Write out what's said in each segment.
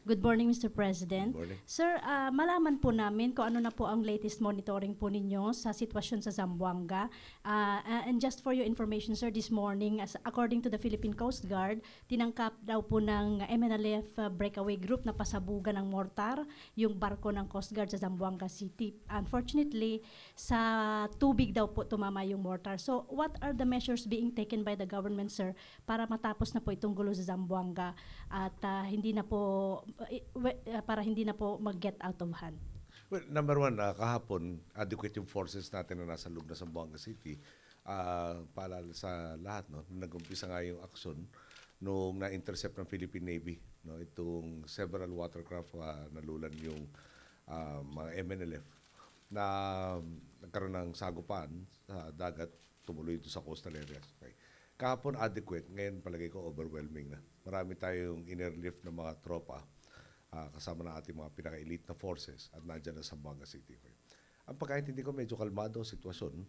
Good morning, Mr. President. Good morning. Sir, malaman po namin kung ano na po ang latest monitoring po ninyo sa sitwasyon sa Zamboanga. And just for your information, sir, this morning, according to the Philippine Coast Guard, tinangkap daw po ng MNLF breakaway group na pasabugan ng mortar yung barko ng Coast Guard sa Zamboanga City. Unfortunately, sa tubig daw po tumama yung mortar. So, what are the measures being taken by the government, sir, para matapos na po itong gulo sa Zamboanga at hindi na po para hindi na po mag-get out of hand? Well, number one, kahapon, adequate yung forces natin na nasa loob na Zamboanga City. Paalala sa lahat, no, nag-umpisa nga yung aksyon nung na-intercept ng Philippine Navy. No, itong several watercraft nalulan yung mga MNLF na nagkaroon ng sagupaan sa dagat, tumuloy ito sa coastal areas. Okay. Kahapon adequate, ngayon palagay ko overwhelming na. Marami tayong in-airlift ng mga tropa kasama na ating mga pinaka-elite na forces at nandiyan na sa Zamboanga City. Ang pagkaintindi ko, medyo kalmado ang sitwasyon.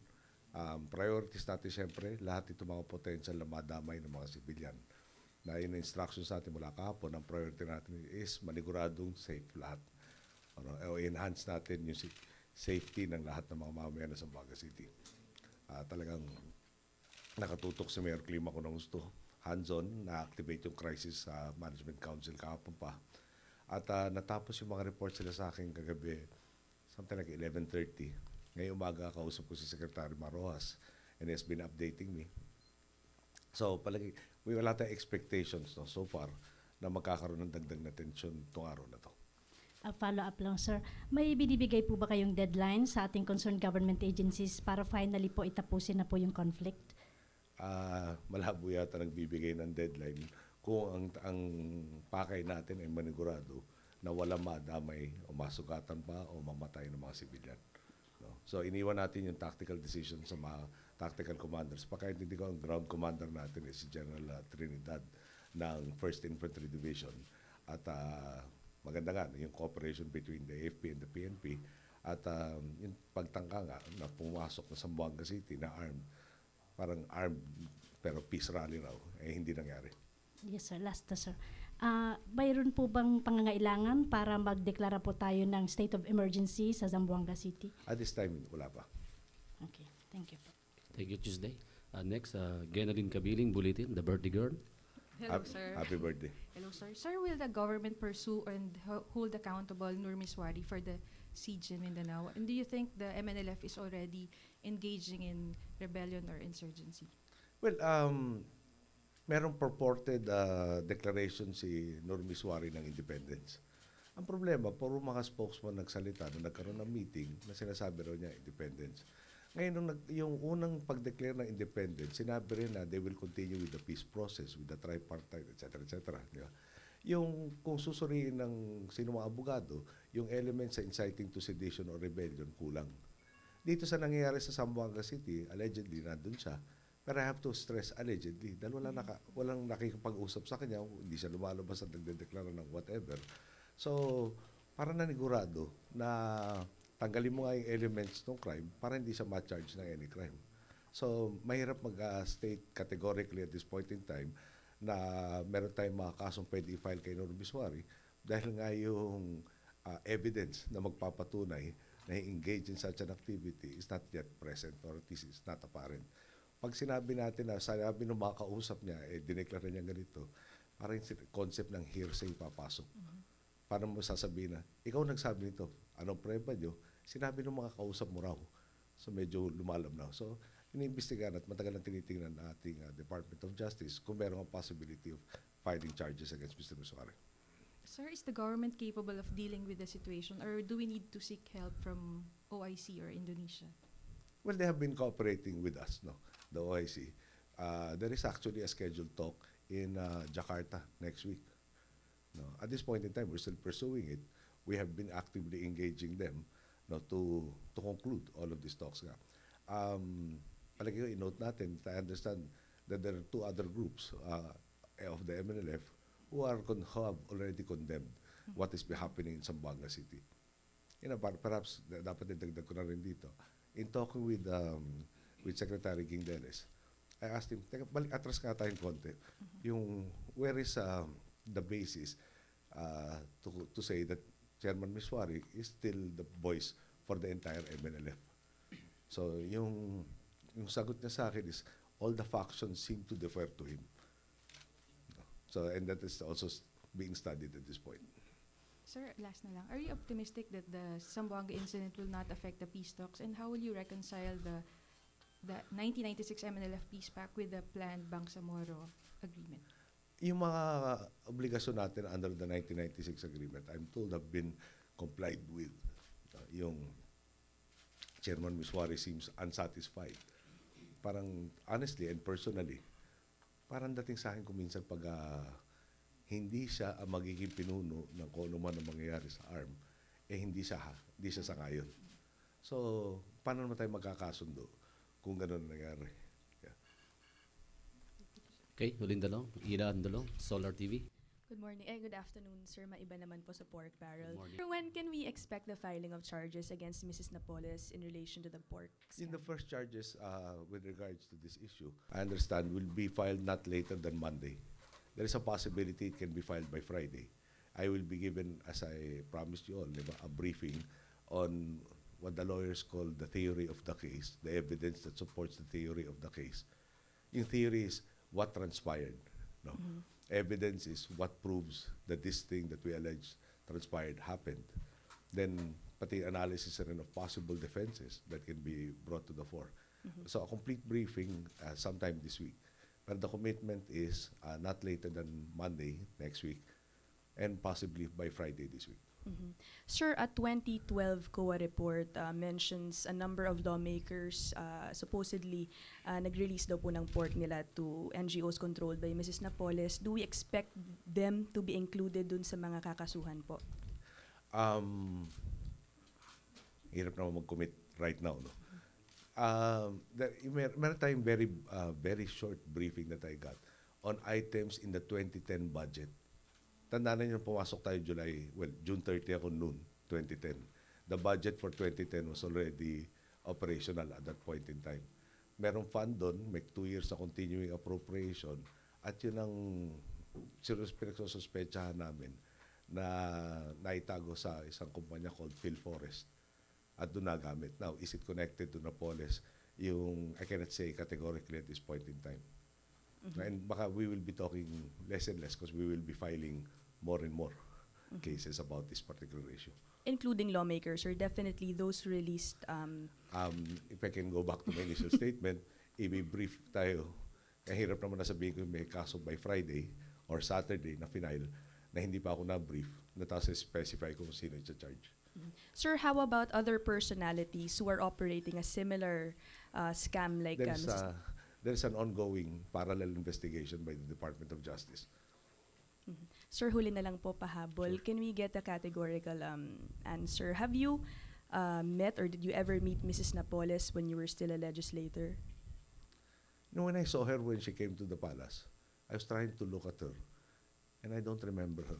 Priorities natin siyempre, lahat ito mga potential na madamay ng mga civilian. Na yun ang instructions natin mula kahapon, ang priority natin is maniguradong safe lahat. O enhance natin yung safety ng lahat ng mga mamamayan sa Zamboanga City. Talagang nakatutok si Mayor Clima ko ng gusto. Hands-on, na-activate yung Crisis Management Council kahapon pa. At natapos yung mga reports sila sa akin kagabi, something like 11:30. Ngayong umaga, kausap ko si Secretary Marojas and he has been updating me. So, wala tayong expectations no, so far na magkakaroon ng dagdag na tensyon itong araw na to. Follow-up lang, sir. May binibigay po ba kayong deadline sa ating concerned government agencies para finally po itapusin na po yung conflict? Malabo yata nagbibigay ng deadline kung ang pakay natin ay manigurado na wala madamay o masugatan pa o mamatay ng mga sibilyan. No? So iniwan natin yung tactical decision sa mga tactical commanders. Pagkaintindi ko, ang ground commander natin is si General Trinidad ng 1st Infantry Division. At maganda nga yung cooperation between the AFP and the PNP. At yung pagtangka nga na pumasok na sa Zamboanga City na armed, parang armed pero peace rally raw, hindi nangyari. Yes, sir. Last na, sir. Mayroon po bang pangangailangan para magdeklara po tayo ng state of emergency sa Zamboanga City? At this time, wala pa. Okay. Thank you po. Thank you, Tuesday. Next, Genaline Kabiling, Bulletin, the birthday girl. Hello, sir. Happy birthday. Hello, sir. Sir, will the government pursue and hold accountable Nur Miswari for the siege in Mindanao? And do you think the MNLF is already engaging in rebellion or insurgency? Well, merong purported declaration si Nur Miswari ng independence. Ang problema, puro mga spokesman nagsalita na nagkaroon ng meeting na sinasabi raw niya independence. Ngayon, yung unang pag-declare ng independence, sinabi rin na they will continue with the peace process, with the tripartite, etc. etc. Di ba? Yung kung susuriin ng sino mga abogado, yung elements sa inciting to sedition or rebellion, kulang. Dito sa nangyayari sa Zamboanga City, allegedly, nandun siya. Pero I have to stress allegedly dahil walang nakikipag-usap sa kanya, hindi siya lumalabas at nagdedeklara ng whatever. So, para nanigurado na tanggalin mo nga yung elements ng crime para hindi siya ma-charge ng any crime. So, mahirap mag-state categorically at this point in time na meron tayong mga kasong pwede i-file kay Nur Miswari dahil nga yung evidence na magpapatunay na engage in such an activity is not yet present or at least is not apparent. Pag sinabi natin na, sabi ng mga kausap niya, dineklara niya ganito, parang yung concept ng hearsay papasok. Paano mo sasabihin na, ikaw nagsabi nito, anong preba niyo? Sinabi ng mga kausap mo raw. So medyo lumalabnaw. So iniimbestigahan at matagal na tinitingnan ng ating Department of Justice kung meron ang possibility of filing charges against Mr. Miswari. Sir, is the government capable of dealing with the situation or do we need to seek help from OIC or Indonesia? Well, they have been cooperating with us, no? The OIC. There is actually a scheduled talk in Jakarta next week. No? At this point in time, we're still pursuing it. We have been actively engaging them to conclude all of these talks. Palagi ko, i-note natin, I understand that there are two other groups of the MNLF who have already condemned what is happening in Zamboanga City. Perhaps dapat idagdag ko na rin dito. In talking with Secretary Guingdeles, I asked him, teka, atras nga tayong konti. Yung, where is the basis to say that Chairman Miswari is still the voice for the entire MNLF. So yung sagot niya sa akin is all the factions seem to defer to him. So and that is also being studied at this point. Sir, last na lang. Are you optimistic that the Zamboanga incident will not affect the peace talks? And how will you reconcile the 1996 MNLF peace pact with the planned Bangsamoro agreement? Yung mga obligasyon natin under the 1996 agreement, I'm told have been complied with. Yung Chairman Miswari seems unsatisfied. Parang honestly and personally, parang dating sa akin kung minsan pag hindi siya ang magiging pinuno ng kung ano man ang mangyayari sa ARM, hindi siya sangayon. So, paano naman tayo magkakasundo kung gano'n nangyari? Yeah. Okay, huling dalawang. Ira Andalong, Solar TV. Good morning. Good afternoon, sir. Maiba naman po sa pork barrel. Good morning. Sir, when can we expect the filing of charges against Mrs. Napoles in relation to the pork In the scam? first charges with regards to this issue, I understand will be filed not later than Monday. There is a possibility it can be filed by Friday. I will be given, as I promised you all, a briefing on what the lawyers call the theory of the case, the evidence that supports the theory of the case. Yung theory is what transpired. No? Evidence is what proves that this thing that we allege transpired happened. Then, pati analysis rin of possible defenses that can be brought to the fore. So, a complete briefing sometime this week. But the commitment is not later than Monday next week and possibly by Friday this week. Sir, a 2012 COA report mentions a number of lawmakers supposedly nag-release daw po ng pork nila to NGOs controlled by Mrs. Napoles. Do we expect them to be included dun sa mga kakasuhan po? Hirap naman mag-commit right now, no? Meron tayong very short briefing that I got on items in the 2010 budget. Tandaan na nyo, pumasok tayo June 30 ako noon, 2010. The budget for 2010 was already operational at that point in time. Merong fund doon, may 2 years na continuing appropriation, at yun ang pinagsususpechahan namin na naitago sa isang kumpanya called PhilForest. At doon nagamit. Now, is it connected to Napoles? I cannot say categorically at this point in time. And baka we will be talking less and less because we will be filing more and more cases about this particular issue. Including lawmakers, or definitely those released? If I can go back to my initial statement, i-brief tayo. Kaya hirap naman na sabihin ko may kaso by Friday or Saturday na final na hindi pa ako na-brief na tapos specify kung sino yung charge. Sir, how about other personalities who are operating a similar scam like There's an ongoing parallel investigation by the Department of Justice. Sir, huli na lang po pahabol. Sure. Can we get a categorical answer? Have you met or did you ever meet Mrs. Napoles when you were still a legislator? When I saw her when she came to the palace, I was trying to look at her and I don't remember her.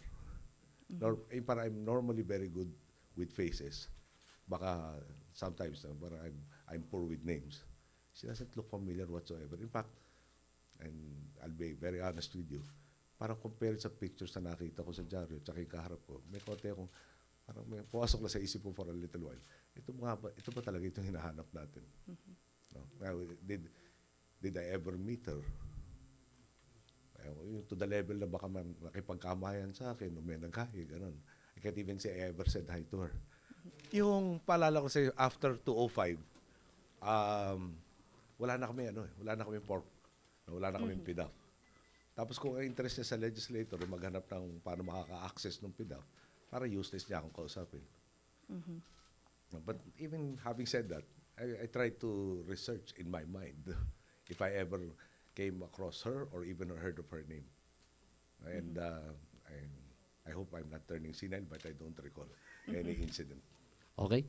I'm normally very good with faces. Baka sometimes I'm poor with names. She doesn't look familiar whatsoever. In fact, and I'll be very honest with you, parang compare sa pictures na nakita ko sa dyaryo at yung kaharap ko, may konti akong, parang may pumasok na sa isip ko for a little while. Ito ba talaga itong hinahanap natin? No? Now, did I ever meet her? To the level na baka nakipagkamayan sa akin, o may naghahi, ganun. I can't even say I ever said hi to her. Yung paalala ko sa after 205, wala na kami pork, wala na kami PDAF. Tapos kung ang interest niya sa legislator, maghanap ng paano makaka-access ng PDAF, para useless niya akong kausapin. But even having said that, I try to research in my mind if I ever came across her or even heard of her name. And I hope I'm not turning senile, but I don't recall any incident. Okay,